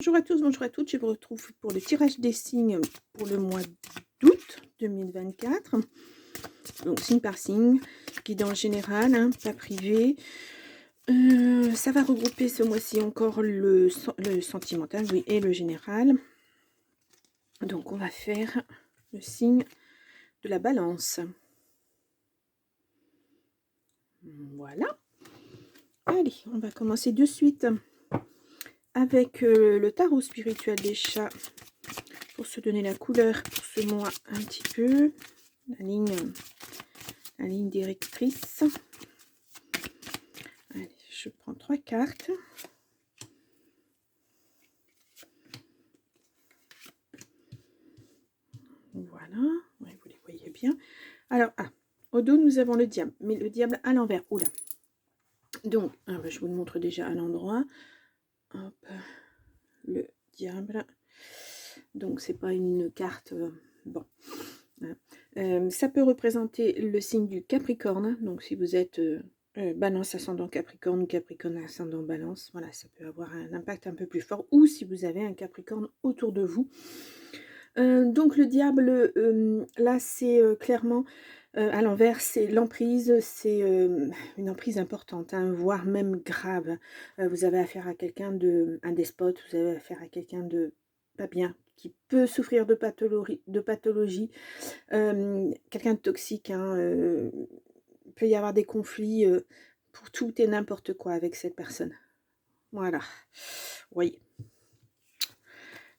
Bonjour à tous, bonjour à toutes. Je vous retrouve pour le tirage des signes pour le mois d'août 2024. Donc signe par signe, guidance générale, hein, pas privé. Ça va regrouper ce mois-ci encore le sentimental, oui, et le général. Donc on va faire le signe de la balance. Voilà. Allez, on va commencer de suite avec le tarot spirituel des chats pour se donner la couleur pour ce mois un petit peu. La ligne directrice. Allez, je prends 3 cartes. Voilà, ouais, vous les voyez bien. Alors, au dos, nous avons le diable, mais le diable à l'envers. Oula. Donc, je vous le montre déjà à l'endroit. Hop, le diable. Donc, c'est pas une carte... bon. Ça peut représenter le signe du Capricorne. Donc, si vous êtes Balance ascendant Capricorne, Capricorne ascendant Balance, voilà, ça peut avoir un impact un peu plus fort. Ou si vous avez un Capricorne autour de vous. Donc le diable, là, c'est clairement à l'envers, c'est l'emprise, c'est une emprise importante, hein, voire même grave. Vous avez affaire à quelqu'un un despote, vous avez affaire à quelqu'un de pas bien, qui peut souffrir de pathologie, quelqu'un de toxique, hein, il peut y avoir des conflits pour tout et n'importe quoi avec cette personne. Voilà, oui.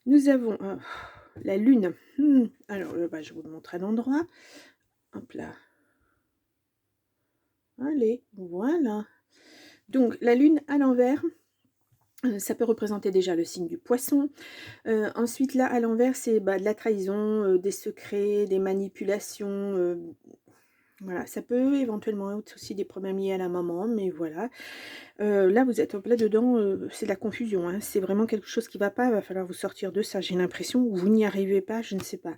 Nous avons la lune. Alors, je vous le montre à l'endroit. Hop là. Allez, voilà. Donc, la lune à l'envers, ça peut représenter déjà le signe du poisson. Ensuite, là, à l'envers, c'est de la trahison, des secrets, des manipulations. Voilà, ça peut éventuellement être aussi des problèmes liés à la maman, mais voilà. Là, vous êtes en plein dedans, c'est de la confusion, hein. C'est vraiment quelque chose qui ne va pas, il va falloir vous sortir de ça, j'ai l'impression, ou vous n'y arrivez pas, je ne sais pas.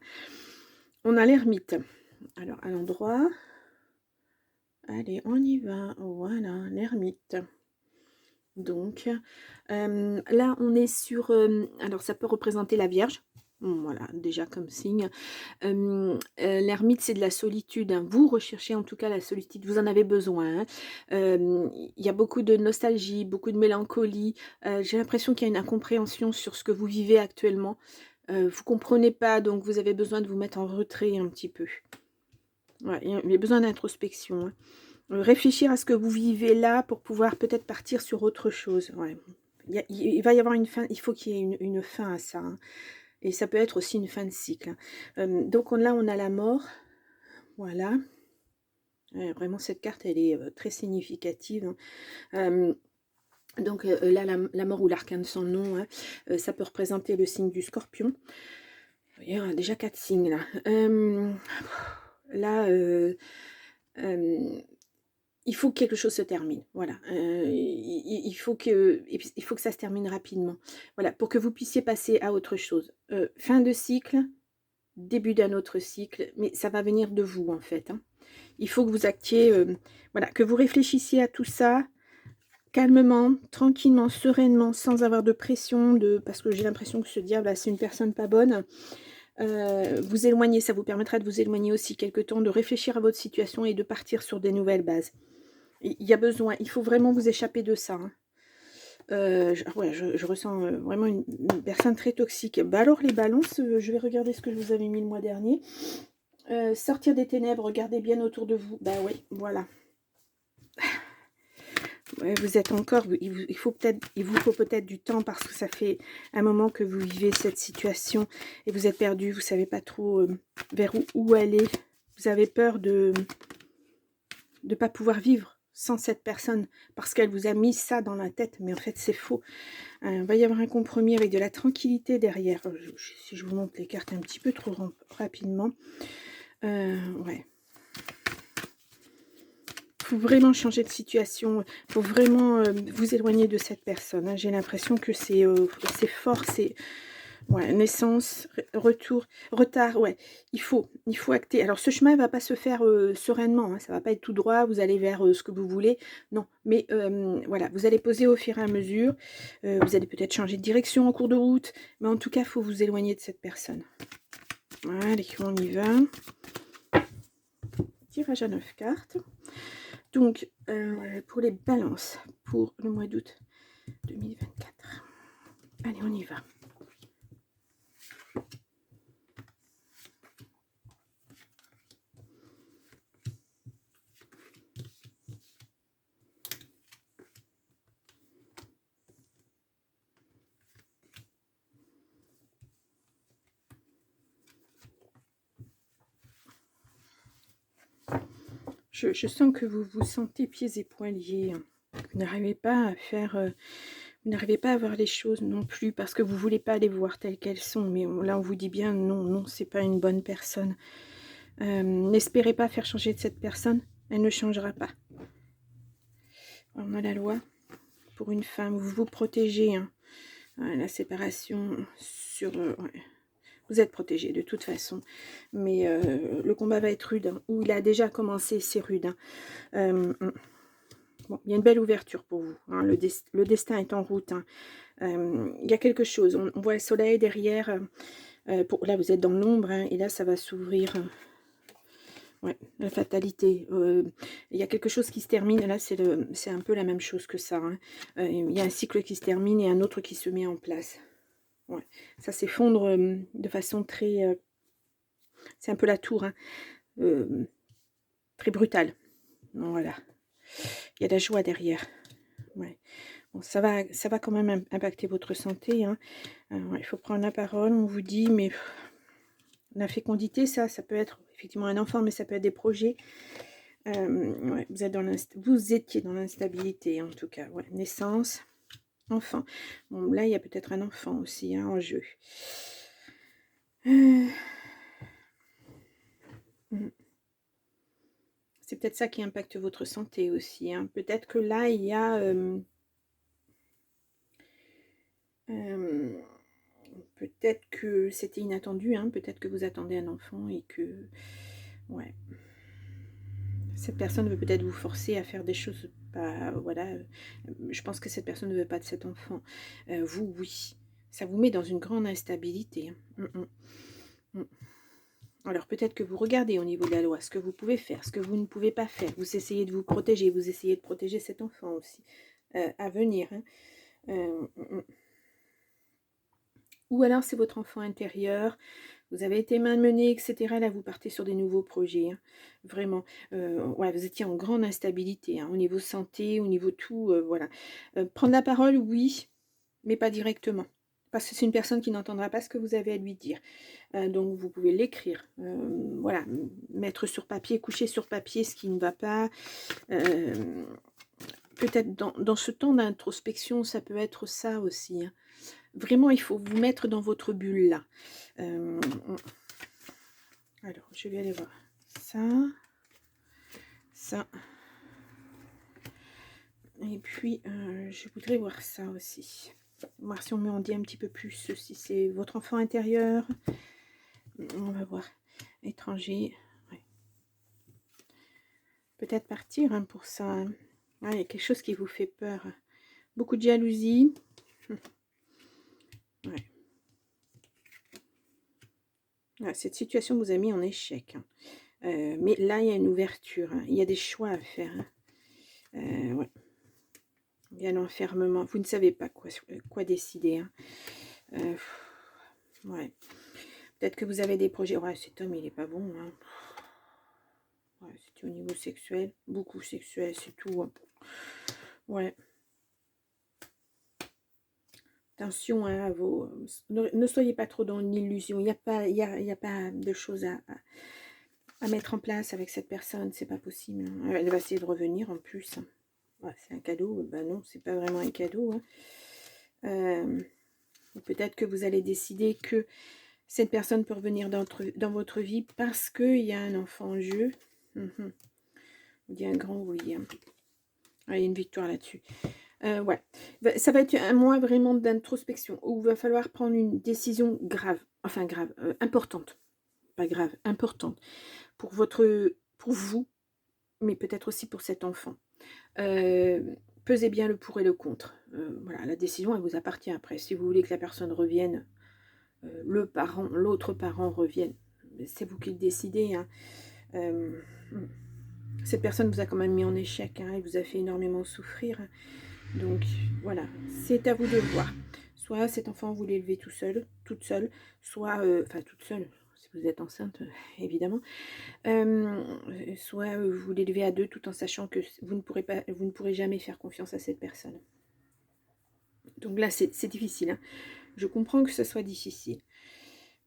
On a l'ermite. Alors, à l'endroit, allez, on y va, voilà, l'ermite. Donc, là, on est sur, alors ça peut représenter la Vierge. Voilà, déjà comme signe. L'ermite, c'est de la solitude, hein. Vous recherchez en tout cas la solitude, vous en avez besoin, hein. Il y a beaucoup de nostalgie, beaucoup de mélancolie. J'ai l'impression qu'il y a une incompréhension sur ce que vous vivez actuellement. Vous comprenez pas, donc vous avez besoin de vous mettre en retrait un petit peu. Ouais, il y a besoin d'introspection, hein. Réfléchir à ce que vous vivez là pour pouvoir peut-être partir sur autre chose. Ouais. Il va y avoir une fin, il faut qu'il y ait une fin à ça, hein. Et ça peut être aussi une fin de cycle, hein. Donc là, on a la mort. Voilà. Vraiment, cette carte, elle est très significative, hein. Donc là, la mort ou l'arcane de son nom, hein, ça peut représenter le signe du Scorpion. Vous voyez, on a déjà 4 signes là. Là, il faut que quelque chose se termine. Voilà. Il faut que ça se termine rapidement. Voilà, pour que vous puissiez passer à autre chose. Fin de cycle, début d'un autre cycle, mais ça va venir de vous en fait, hein. Il faut que vous actiez, voilà, que vous réfléchissiez à tout ça calmement, tranquillement, sereinement, sans avoir de pression, parce que j'ai l'impression que ce diable, c'est une personne pas bonne. Vous éloigner, ça vous permettra de vous éloigner aussi quelque temps, de réfléchir à votre situation et de partir sur des nouvelles bases. Il y a besoin, il faut vraiment vous échapper de ça, hein. Je ressens vraiment une personne très toxique. Bah alors les balances, je vais regarder ce que je vous avais mis le mois dernier. Sortir des ténèbres, regardez bien autour de vous. Bah oui, voilà. Ouais, vous êtes encore, il vous faut peut-être du temps parce que ça fait un moment que vous vivez cette situation et vous êtes perdu, vous ne savez pas trop vers où aller. Vous avez peur de ne pas pouvoir vivre sans cette personne parce qu'elle vous a mis ça dans la tête, mais en fait c'est faux. Il va y avoir un compromis avec de la tranquillité derrière. Si je vous montre les cartes un petit peu trop rapidement, ouais. Faut vraiment changer de situation, il faut vraiment vous éloigner de cette personne, hein. J'ai l'impression que c'est fort, Ouais, naissance, retour, retard, ouais. Il faut acter. Alors ce chemin va pas se faire, sereinement, hein, ça va pas être tout droit, vous allez vers, ce que vous voulez. Non, mais voilà, vous allez poser au fur et à mesure. Vous allez peut-être changer de direction en cours de route, mais en tout cas, il faut vous éloigner de cette personne. Allez, on y va. Tirage à 9 cartes. Donc, pour les balances, pour le mois d'août 2024. Allez, on y va. Je sens que vous vous sentez pieds et poings liés. Vous n'arrivez pas à faire... vous n'arrivez pas à voir les choses non plus parce que vous ne voulez pas les voir telles qu'elles sont. Mais là, on vous dit bien non, non, c'est pas une bonne personne. N'espérez pas faire changer de cette personne. Elle ne changera pas. On a la loi pour une femme. Vous vous protégez. Hein. La séparation sur... ouais. Vous êtes protégé de toute façon. Mais le combat va être rude. Hein. Où il a déjà commencé, c'est rude. Hein. Bon, il y a une belle ouverture pour vous. Hein. Le destin est en route. Hein. Il y a quelque chose. On voit le soleil derrière. Là, vous êtes dans l'ombre. Hein, et là, ça va s'ouvrir. Ouais, la fatalité. Il y a quelque chose qui se termine. Là, c'est un peu la même chose que ça. Hein. Il y a un cycle qui se termine et un autre qui se met en place. Ouais. Ça s'effondre de façon très... c'est un peu la tour. Hein. Très brutale. Voilà. Il y a de la joie derrière. Ouais. Bon, ça va quand même impacter votre santé. Hein. Ouais, il faut prendre la parole. On vous dit, mais la fécondité, ça peut être effectivement un enfant, mais ça peut être des projets. Ouais, vous étiez dans l'instabilité, en tout cas. Ouais, naissance, enfant. Bon, là, il y a peut-être un enfant aussi hein, en jeu. C'est peut-être ça qui impacte votre santé aussi. Hein. Peut-être que là, il y a... peut-être que c'était inattendu. Hein. Peut-être que vous attendez un enfant et que... Ouais. Cette personne veut peut-être vous forcer à faire des choses pas... Voilà. Je pense que cette personne ne veut pas de cet enfant. Vous, oui. Ça vous met dans une grande instabilité. Hein. Alors peut-être que vous regardez au niveau de la loi ce que vous pouvez faire, ce que vous ne pouvez pas faire. Vous essayez de vous protéger, vous essayez de protéger cet enfant aussi à venir. Hein. Ou alors c'est votre enfant intérieur, vous avez été malmené, etc. Là, vous partez sur des nouveaux projets. Hein. Vraiment. Ouais, vous étiez en grande instabilité hein, au niveau santé, au niveau tout. Voilà. Prendre la parole, oui, mais pas directement. Parce que c'est une personne qui n'entendra pas ce que vous avez à lui dire. Donc, vous pouvez l'écrire. Voilà. Mettre sur papier, coucher sur papier ce qui ne va pas. Peut-être dans ce temps d'introspection, ça peut être ça aussi. Hein. Vraiment, il faut vous mettre dans votre bulle là. Alors, je vais aller voir ça. Ça. Et puis, je voudrais voir ça aussi. Voir si on me en dit un petit peu plus. Si c'est votre enfant intérieur. On va voir. Étranger. Ouais. Peut-être partir hein, pour ça. Hein. Ah, il y a quelque chose qui vous fait peur. Beaucoup de jalousie. Ouais. Ah, cette situation vous a mis en échec. Hein. Mais là, il y a une ouverture. Hein. Il y a des choix à faire. Hein. Ouais. Il y a l'enfermement. Vous ne savez pas quoi décider. Hein. Ouais. Peut-être que vous avez des projets. Ouais, cet homme, il n'est pas bon. Hein. Ouais, c'était au niveau sexuel. Beaucoup sexuel, c'est tout. Hein. Ouais. Attention hein, à vos... Ne soyez pas trop dans l'illusion. Il n'y a pas de choses à mettre en place avec cette personne. C'est pas possible. Hein. Elle va essayer de revenir en plus. Hein. Ouais, c'est un cadeau. Ben non, c'est pas vraiment un cadeau. Hein. Peut-être que vous allez décider que cette personne peut revenir dans votre vie parce qu'il y a un enfant en jeu. Il y a un grand oui. Hein. Ah, il y a une victoire là-dessus. Ouais. Ça va être un mois vraiment d'introspection où il va falloir prendre une décision grave, enfin grave, importante, pas grave, importante pour vous, mais peut-être aussi pour cet enfant. Pesez bien le pour et le contre. Voilà, la décision, elle vous appartient après. Si vous voulez que la personne revienne, l'autre parent revienne, c'est vous qui le décidez, hein. Hem, mmh. Cette personne vous a quand même mis en échec, hein, elle vous a fait énormément souffrir. Donc voilà, c'est à vous de voir. Soit cet enfant, vous l'élevez tout seul, toute seule, soit, enfin toute seule, si vous êtes enceinte, évidemment. Soit, vous l'élevez à 2 tout en sachant que vous ne pourrez jamais faire confiance à cette personne. Donc là, c'est difficile, hein. Je comprends que ce soit difficile.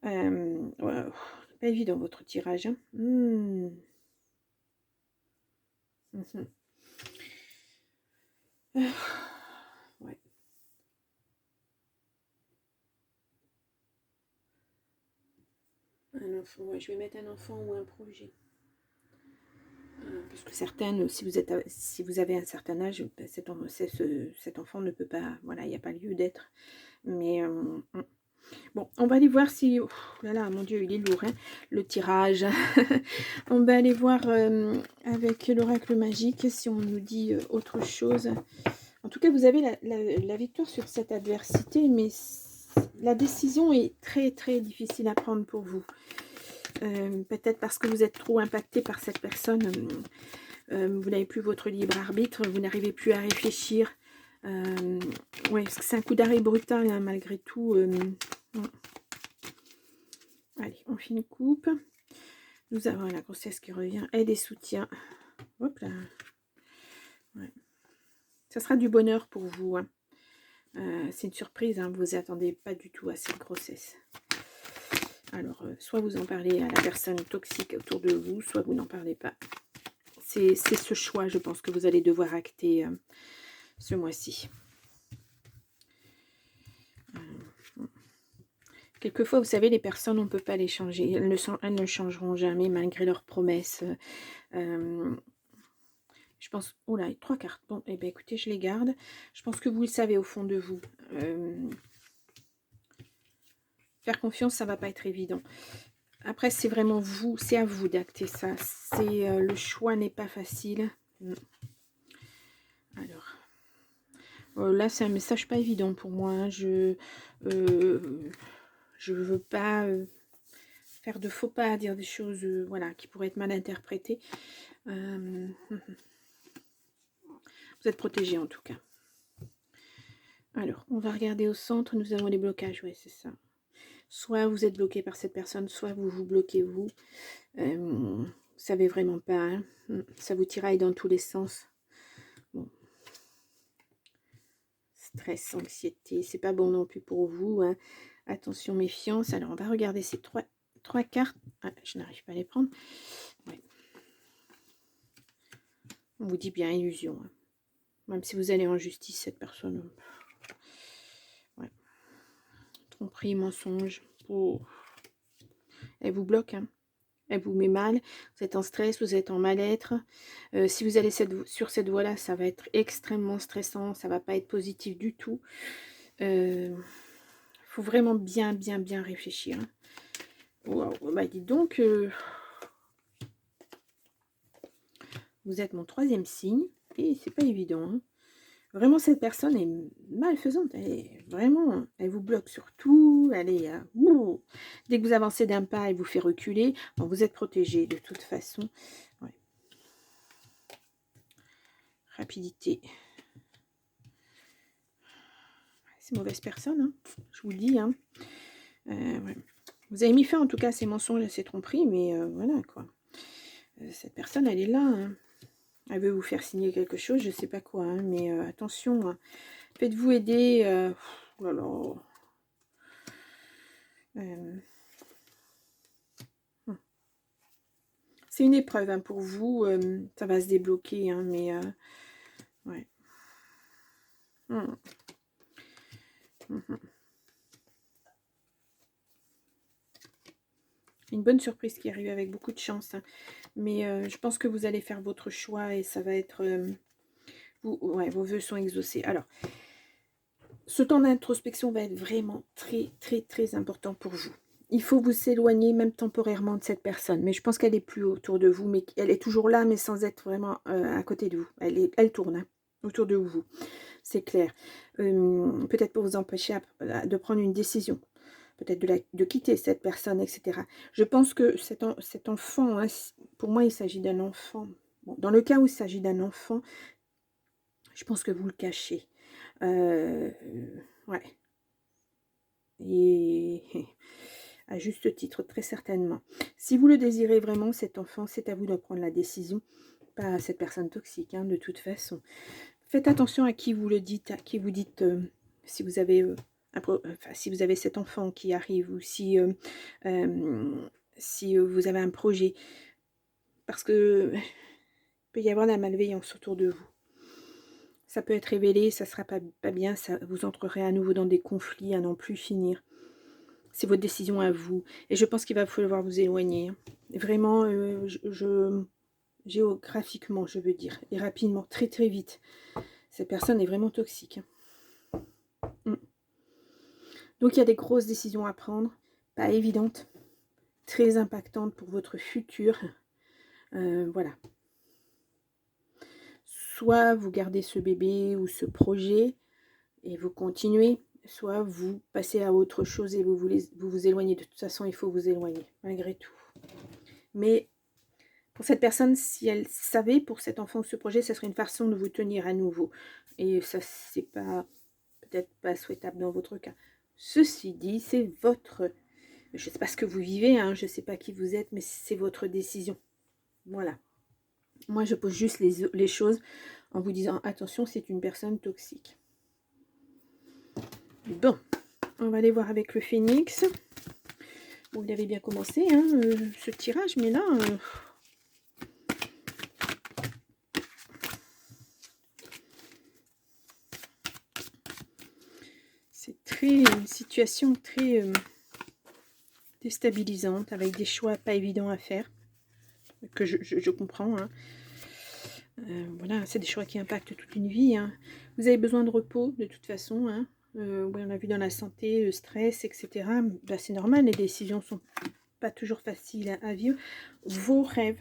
Waouh, pas évident votre tirage, hein. Mmh. Mmh. Ouais, un enfant, ouais, je vais mettre un enfant ou un projet. Parce que certaines, si vous avez un certain âge, bah, cet enfant ne peut pas, voilà, il n'y a pas lieu d'être. Mais bon, on va aller voir si, oh là là, mon Dieu, il est lourd, hein, le tirage. On va aller voir avec l'oracle magique si on nous dit autre chose. En tout cas, vous avez la victoire sur cette adversité, mais la décision est très très difficile à prendre pour vous. Peut-être parce que vous êtes trop impacté par cette personne. Vous n'avez plus votre libre arbitre, vous n'arrivez plus à réfléchir. Ouais, parce que c'est un coup d'arrêt brutal, hein, malgré tout. Allez, on fait une coupe. Nous avons la grossesse qui revient et des soutiens. Hop là. Ouais. Ça sera du bonheur pour vous, hein. C'est une surprise, hein, vous ne vous attendez pas du tout à cette grossesse. Alors, soit vous en parlez à la personne toxique autour de vous, soit vous n'en parlez pas. C'est ce choix, je pense, que vous allez devoir acter ce mois-ci. Quelquefois, vous savez, les personnes, on ne peut pas les changer. Elles ne changeront jamais malgré leurs promesses. Je pense... Oh là, 3 cartes. Bon, eh bien, écoutez, je les garde. Je pense que vous le savez au fond de vous. Faire confiance, ça ne va pas être évident. Après, c'est vraiment vous. C'est à vous d'acter ça. Le choix n'est pas facile. Alors... là, c'est un message pas évident pour moi, hein. Je veux pas faire de faux pas, dire des choses voilà, qui pourraient être mal interprétées. Vous êtes protégé en tout cas. Alors, on va regarder au centre. Nous avons les blocages, oui, c'est ça. Soit vous êtes bloqué par cette personne, soit vous vous bloquez vous. Vous savez vraiment pas, hein. Ça vous tiraille dans tous les sens. Bon. Stress, anxiété, c'est pas bon non plus pour vous, hein. Attention, méfiance. Alors, on va regarder ces trois cartes. Ah, je n'arrive pas à les prendre. Ouais. On vous dit bien illusion, hein. Même si vous allez en justice, cette personne. Ouais. Tromperie, mensonge. Oh. Elle vous bloque, hein. Elle vous met mal. Vous êtes en stress, vous êtes en mal-être. Si vous allez sur cette voie-là, ça va être extrêmement stressant. Ça va pas être positif du tout. Faut vraiment bien réfléchir, hein. Wow. Bah, dites donc, vous êtes mon 3e signe. Et c'est pas évident, hein. Vraiment, cette personne est malfaisante. Elle vous bloque sur tout. Elle est, dès que vous avancez d'un pas, elle vous fait reculer. Bon, vous êtes protégé de toute façon. Ouais. Rapidité. C'est mauvaise personne, hein. Je vous le dis, hein. Ouais. Vous avez mis fin en tout cas à ces mensonges, à ces tromperies, mais voilà quoi. Cette personne, elle est là, hein. Elle veut vous faire signer quelque chose, je sais pas quoi, hein, mais attention, hein. Faites-vous aider. Oh là là. C'est une épreuve, hein, pour vous. Ça va se débloquer, hein, mais ouais. Une bonne surprise qui arrive avec beaucoup de chance, hein. Mais je pense que vous allez faire votre choix et ça va être... Ouais, vos vœux sont exaucés. Alors, ce temps d'introspection va être vraiment très, très, très important pour vous. Il faut vous éloigner, même temporairement, de cette personne. Mais je pense qu'elle est plus autour de vous, mais elle est toujours là, mais sans être vraiment à côté de vous. Elle tourne hein, autour de vous, c'est clair. Peut-être pour vous empêcher de prendre une décision. Peut-être de quitter cette personne, etc. Je pense que cet enfant, hein, pour moi, il s'agit d'un enfant. Bon, dans le cas où il s'agit d'un enfant, je pense que vous le cachez. Ouais. Et à juste titre, très certainement. Si vous le désirez vraiment, cet enfant, c'est à vous de prendre la décision, pas à cette personne toxique, hein, de toute façon. Faites attention à qui vous le dites, à qui vous dites, si vous avez si vous avez cet enfant qui arrive, ou si, si vous avez un projet, parce que il peut y avoir de la malveillance autour de vous. Ça peut être révélé, ça ne sera pas bien, ça, vous entrerez à nouveau dans des conflits à n'en plus finir. C'est votre décision à vous. Et je pense qu'il va falloir vous éloigner. Vraiment, géographiquement, je veux dire. Et rapidement, très très vite. Cette personne est vraiment toxique. Donc il y a des grosses décisions à prendre. Pas évidentes. Très impactantes pour votre futur. Voilà. Soit vous gardez ce bébé ou ce projet et vous continuez, soit vous passez à autre chose et vous éloignez. De toute façon, il faut vous éloigner, malgré tout. Mais pour cette personne, si elle savait pour cet enfant ou ce projet, ça serait une façon de vous tenir à nouveau. Et ça, c'est pas peut-être pas souhaitable dans votre cas. Ceci dit, c'est votre... Je ne sais pas ce que vous vivez, hein, je ne sais pas qui vous êtes, mais c'est votre décision. Voilà. Moi, je pose juste les choses en vous disant, attention, c'est une personne toxique. Bon, on va aller voir avec le phénix. Bon, il avait bien commencé, hein, ce tirage, mais là... c'est une situation très déstabilisante, avec des choix pas évidents à faire, que je comprends, hein. Voilà, c'est des choix qui impactent toute une vie, hein. Vous avez besoin de repos, de toute façon, hein. Oui, on a vu dans la santé, le stress, etc. Bah, c'est normal, les décisions sont pas toujours faciles à vivre. Vos rêves,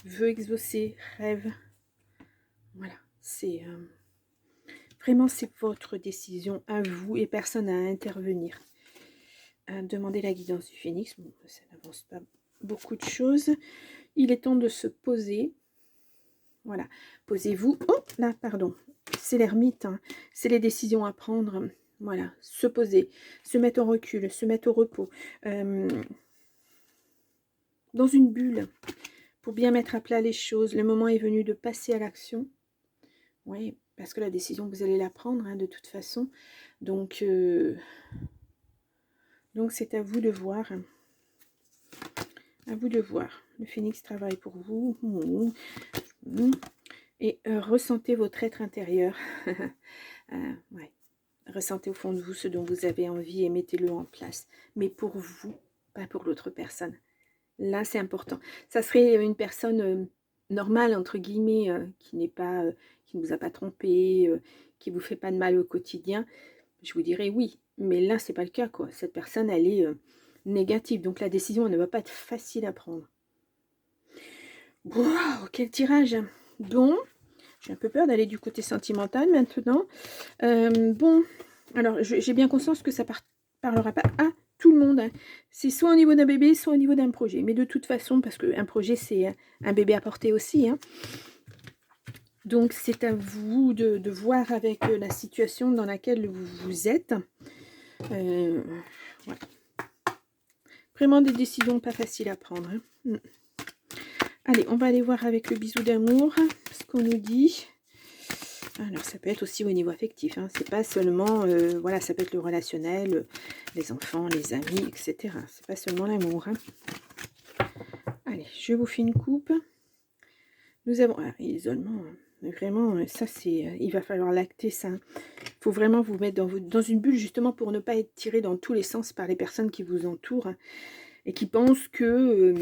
vœux exaucés, rêves, voilà, c'est vraiment, c'est votre décision à vous et personne à intervenir. Demandez la guidance du phénix. Bon, ça n'avance pas beaucoup de choses. Il est temps de se poser. Voilà, posez-vous. Oh, là, pardon. C'est l'ermite. Hein. C'est les décisions à prendre. Voilà, se poser, se mettre en recul, se mettre au repos. Dans une bulle, pour bien mettre à plat les choses. Le moment est venu de passer à l'action. Oui, parce que la décision, vous allez la prendre, hein, de toute façon. Donc c'est à vous de voir. À vous de voir. Le phénix travaille pour vous. Et ressentez votre être intérieur. Ouais. Ressentez au fond de vous ce dont vous avez envie et mettez-le en place. Mais pour vous, pas pour l'autre personne. Là, c'est important. Ça serait une personne normale, entre guillemets, qui n'est pas, qui ne vous a pas trompé, qui ne vous fait pas de mal au quotidien. Je vous dirais oui. Mais là, c'est pas le cas, quoi. Cette personne, elle est négative. Donc la décision, elle ne va pas être facile à prendre. Wow, quel tirage. Bon, j'ai un peu peur d'aller du côté sentimental maintenant. Bon, alors j'ai bien conscience que ça parlera pas à tout le monde. Hein. C'est soit au niveau d'un bébé, soit au niveau d'un projet. Mais de toute façon, parce qu'un projet, c'est un bébé à porter aussi. Hein. Donc, c'est à vous de voir avec la situation dans laquelle vous êtes. Voilà. Vraiment des décisions pas faciles à prendre. Hein. Allez, on va aller voir avec le bisou d'amour, ce qu'on nous dit. Alors, ça peut être aussi au niveau affectif. Hein. C'est pas seulement, voilà, ça peut être le relationnel, les enfants, les amis, etc. C'est pas seulement l'amour. Hein. Allez, je vous fais une coupe. Nous avons, l'isolement. Vraiment, ça c'est, il va falloir l'acter ça. Il faut vraiment vous mettre dans une bulle justement pour ne pas être tiré dans tous les sens par les personnes qui vous entourent et qui pensent que,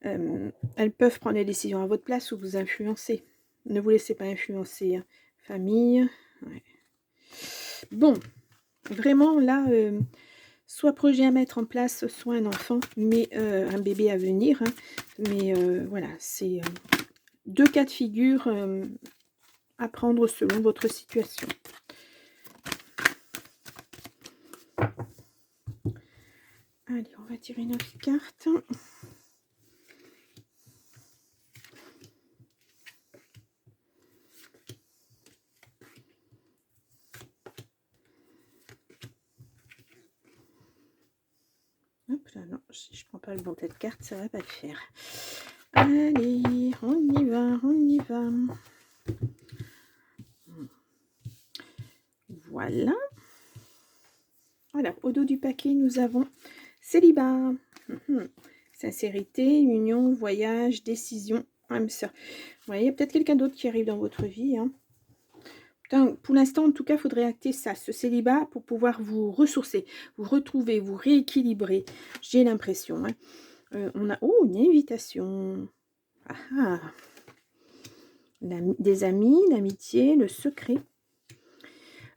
Elles peuvent prendre les décisions à votre place ou vous influencer. Ne vous laissez pas influencer, hein. Famille, ouais. Bon, vraiment là, soit projet à mettre en place, soit un enfant, mais un bébé à venir, hein. Mais voilà, c'est 2 cas de figure à prendre selon votre situation. Allez, on va tirer 9 cartes. Hop là, non, si je prends pas le bon tas de cartes, ça va pas le faire. Allez, on y va, on y va. Voilà. Voilà, au dos du paquet, nous avons célibat. Sincérité, union, voyage, décision, âme sœur. Ouais, il y a peut-être quelqu'un d'autre qui arrive dans votre vie, hein. Putain, pour l'instant, en tout cas, il faudrait acter ça, ce célibat, pour pouvoir vous ressourcer, vous retrouver, vous rééquilibrer. J'ai l'impression, hein. On a... Oh, une invitation. Ah, ah. Des amis, l'amitié, le secret.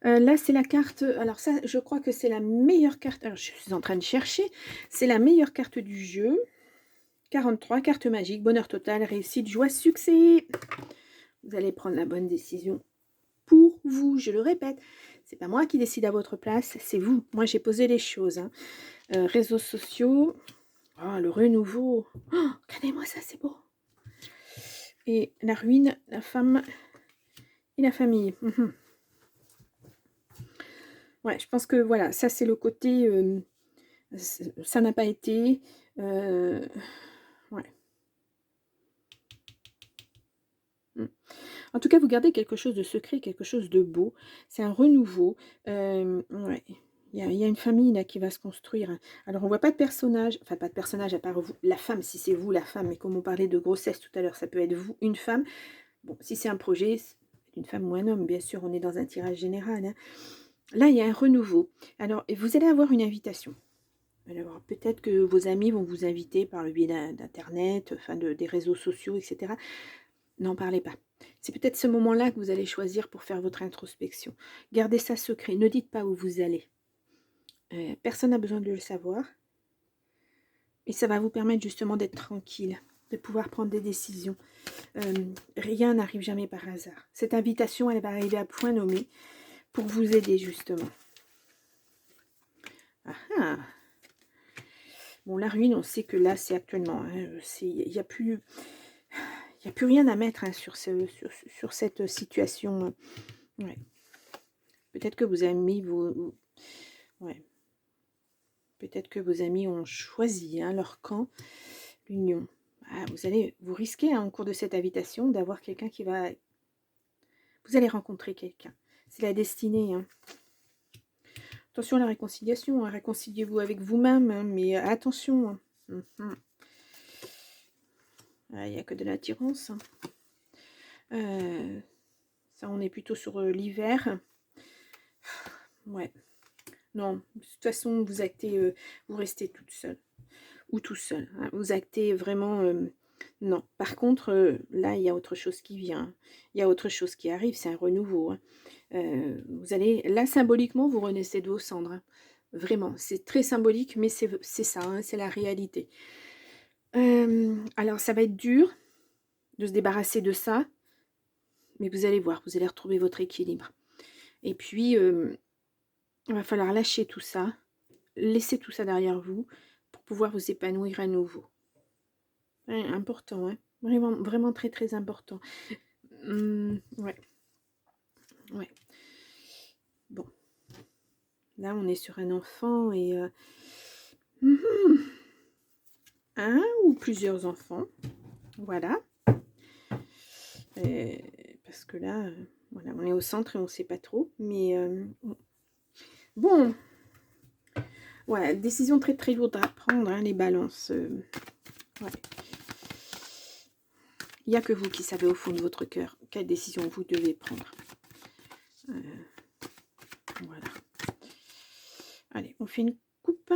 Là, c'est la carte... Alors ça, je crois que c'est la meilleure carte... Alors, je suis en train de chercher. C'est la meilleure carte du jeu. 43, carte magique, bonheur total, réussite, joie, succès. Vous allez prendre la bonne décision pour vous, je le répète. C'est pas moi qui décide à votre place, c'est vous. Moi, j'ai posé les choses, hein. Réseaux sociaux. Oh, le renouveau. Oh, regardez-moi ça, c'est beau. Et la ruine, la femme et la famille. Ouais, je pense que voilà, ça c'est le côté... ça n'a pas été... ouais. En tout cas, vous gardez quelque chose de secret, quelque chose de beau. C'est un renouveau. Ouais. Il y a une famille là qui va se construire. Alors, on voit pas de personnage, enfin pas de personnage à part vous, la femme, si c'est vous la femme, mais comme on parlait de grossesse tout à l'heure, ça peut être vous, une femme. Bon, si c'est un projet, c'est une femme ou un homme, bien sûr, on est dans un tirage général, hein. Là, il y a un renouveau. Alors, vous allez avoir une invitation. Alors, peut-être que vos amis vont vous inviter par le biais d'Internet, enfin des réseaux sociaux, etc. N'en parlez pas. C'est peut-être ce moment-là que vous allez choisir pour faire votre introspection. Gardez ça secret. Ne dites pas où vous allez. Personne n'a besoin de le savoir. Et ça va vous permettre justement d'être tranquille, de pouvoir prendre des décisions. Rien n'arrive jamais par hasard. Cette invitation, elle va arriver à point nommé pour vous aider justement. Ah ah. Bon, la ruine, on sait que là, c'est actuellement. Il n'y a plus... Il n'y a plus rien à mettre, hein, sur cette situation. Ouais. Peut-être que vos amis ouais. Peut-être que vos amis ont choisi, hein, leur camp, l'union. Ah, vous risquez, hein, au cours de cette invitation d'avoir quelqu'un qui va... Vous allez rencontrer quelqu'un. C'est la destinée, hein. Attention à la réconciliation, hein. Réconciliez-vous avec vous-même, hein, mais attention. Hein. Il n'y a que de l'attirance. Hein. Ça, on est plutôt sur l'hiver. Ouais. Non, de toute façon, vous actez, vous restez toute seule. Ou tout seul. Hein. Vous actez vraiment... non. Par contre, là, il y a autre chose qui vient. Il y a autre chose qui arrive. C'est un renouveau. Hein. Vous allez... Là, symboliquement, vous renaissez de vos cendres. Hein. Vraiment. C'est très symbolique, mais c'est ça. Hein, c'est la réalité. Alors, ça va être dur de se débarrasser de ça. Mais vous allez voir. Vous allez retrouver votre équilibre. Et puis, il va falloir lâcher tout ça. Laisser tout ça derrière vous pour pouvoir vous épanouir à nouveau. Ouais, important, hein. Vraiment, vraiment très très important. Ouais. Ouais. Bon. Là, on est sur un enfant et un ou plusieurs enfants. Voilà. Parce que là, voilà, on est au centre et on ne sait pas trop. Mais bon. Ouais, décision très très lourde à prendre, hein, les balances. Ouais. Il n'y a que vous qui savez au fond de votre cœur quelle décision vous devez prendre. Voilà. Allez, on fait une coupe.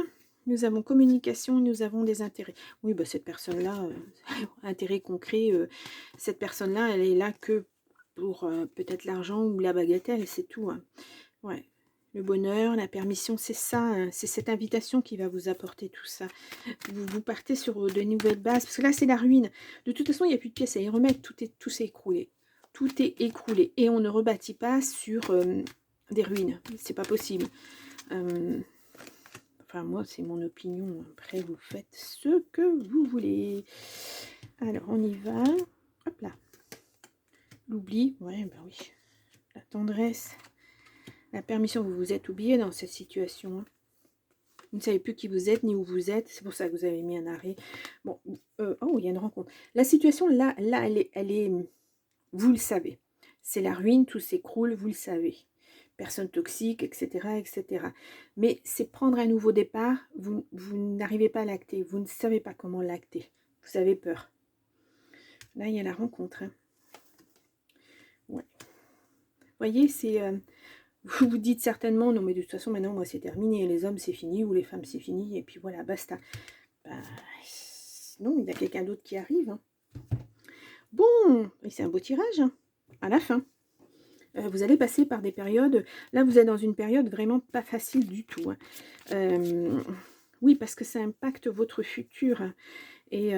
Nous avons communication, nous avons des intérêts. Oui, bah, cette personne-là, intérêt concret, cette personne-là, elle est là que pour peut-être l'argent ou la bagatelle, c'est tout. Hein. Ouais. Le bonheur, la permission, c'est ça, hein, c'est cette invitation qui va vous apporter tout ça. Vous partez sur de nouvelles bases, parce que là, c'est la ruine. De toute façon, il n'y a plus de pièces à y remettre, tout s'est écroulé. Tout est écroulé. Et on ne rebâtit pas sur des ruines. C'est pas possible. Enfin, moi, c'est mon opinion. Après, vous faites ce que vous voulez. Alors, on y va. Hop là. L'oubli. Ouais, bah oui. La tendresse. La permission. Vous vous êtes oublié dans cette situation. Vous ne savez plus qui vous êtes, ni où vous êtes. C'est pour ça que vous avez mis un arrêt. Bon. Oh, il y a une rencontre. La situation, là elle est... Vous le savez. C'est la ruine. Tout s'écroule. Vous le savez. Personne toxique, etc., etc. Mais c'est prendre un nouveau départ, vous n'arrivez pas à l'acter, vous ne savez pas comment l'acter, vous avez peur. Là, il y a la rencontre. Hein. Ouais. Vous voyez, c'est... vous vous dites certainement, non mais de toute façon, maintenant, moi, c'est terminé, les hommes, c'est fini, ou les femmes, c'est fini, et puis voilà, basta. Bah, non, il y a quelqu'un d'autre qui arrive. Hein. Bon, et c'est un beau tirage, hein, à la fin. Vous allez passer par des périodes, là vous êtes dans une période vraiment pas facile du tout. Hein. Oui, parce que ça impacte votre futur. Et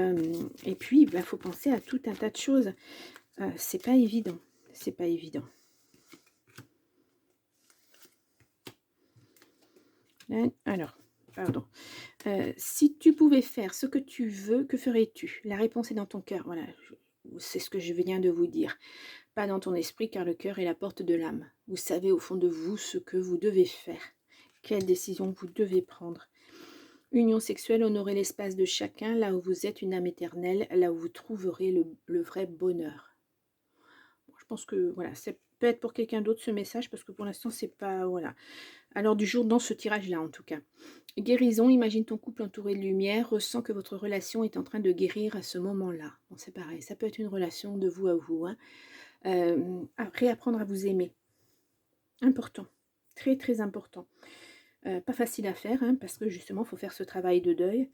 puis, il faut penser à tout un tas de choses. C'est pas évident. C'est pas évident. Alors, pardon. Si tu pouvais faire ce que tu veux, que ferais-tu? La réponse est dans ton cœur. Voilà, c'est ce que je viens de vous dire. Pas dans ton esprit, car le cœur est la porte de l'âme. Vous savez au fond de vous ce que vous devez faire. Quelle décision vous devez prendre. Union sexuelle, honorer l'espace de chacun, là où vous êtes une âme éternelle, là où vous trouverez le vrai bonheur. Bon, je pense que voilà, ça peut être pour quelqu'un d'autre ce message, parce que pour l'instant, c'est pas... Voilà. Alors du jour, dans ce tirage-là, en tout cas. Guérison, imagine ton couple entouré de lumière, ressens que votre relation est en train de guérir à ce moment-là. Bon, c'est pareil, ça peut être une relation de vous à vous. Hein. Réapprendre à vous aimer. Important. Très, très important. Pas facile à faire, hein, parce que justement, il faut faire ce travail de deuil.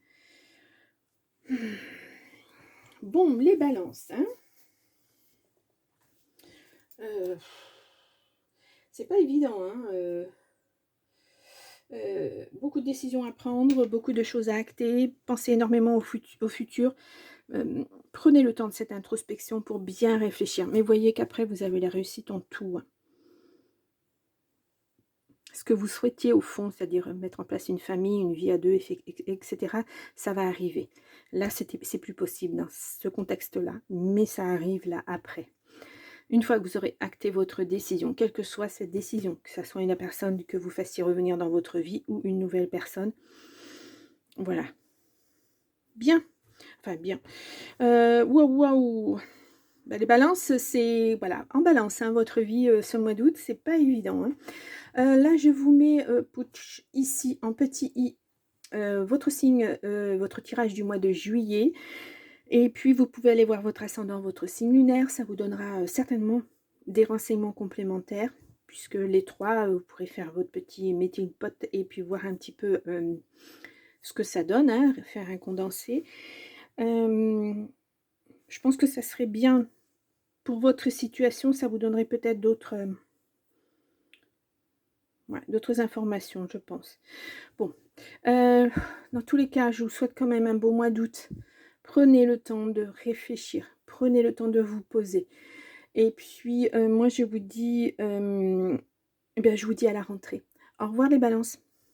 Bon, les balances. Hein. C'est pas évident. Hein, beaucoup de décisions à prendre, beaucoup de choses à acter. Pensez énormément au futur. Prenez le temps de cette introspection pour bien réfléchir. Mais voyez qu'après, vous avez la réussite en tout. Hein. Ce que vous souhaitiez au fond, c'est-à-dire mettre en place une famille, une vie à deux, etc., ça va arriver. Là, c'est plus possible dans ce contexte-là, mais ça arrive là après. Une fois que vous aurez acté votre décision, quelle que soit cette décision, que ce soit une personne que vous fassiez revenir dans votre vie ou une nouvelle personne, voilà. Bien. Enfin, bien. Waouh. Bah, les balances, c'est... Voilà, en balance, hein, votre vie ce mois d'août, c'est pas évident. Hein. Là, je vous mets ici, en petit i, votre signe, votre tirage du mois de juillet. Et puis, vous pouvez aller voir votre ascendant, votre signe lunaire. Ça vous donnera certainement des renseignements complémentaires. Puisque les trois, vous pourrez faire votre petit melting pot et puis voir un petit peu ce que ça donne. Hein, faire un condensé. Je pense que ça serait bien pour votre situation. Ça vous donnerait peut-être d'autres... Ouais, d'autres informations, je pense. Bon, dans tous les cas, je vous souhaite quand même un beau mois d'août. Prenez le temps de réfléchir, prenez le temps de vous poser. Et puis, moi, je vous dis, je vous dis à la rentrée. Au revoir les balances.